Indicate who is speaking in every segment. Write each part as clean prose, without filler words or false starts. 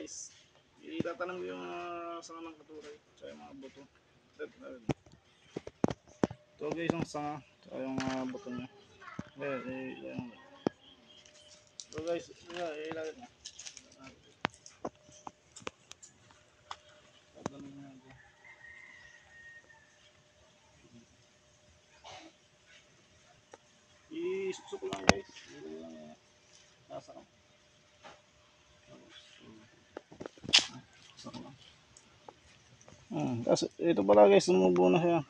Speaker 1: guys, itatanong ko yung sanga ng katuray tsaka yung mga buto. Ito guys yung sanga tsaka yung buto nya. Ito guys, ilagay na. Isuksok lang guys. Ito lang nasa ka. Kasi ito pala guys, sumubo na siya.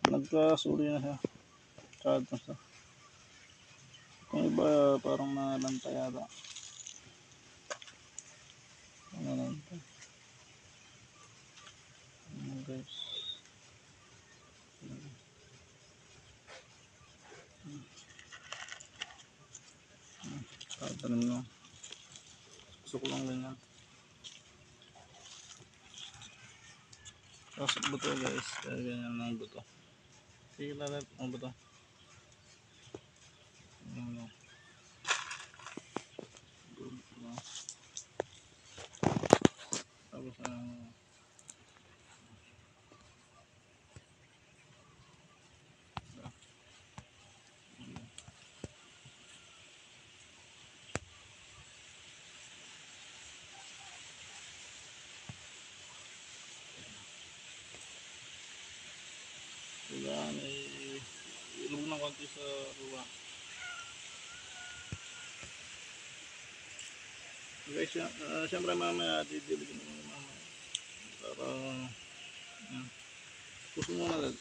Speaker 1: Nagkasuri na siya. Tsaka ito siya. Kung iba parang nalanta yata. Nalanta. Guys. Tanim lang. Suksok lang ganyan. Tapos buto guys, ganyan lang buto. Sige lalat ang buto. Tapos yan, ilog ng konti sa ruwa. Guys, siyempre mamaya didiligin mo mamaya para puso muna lang.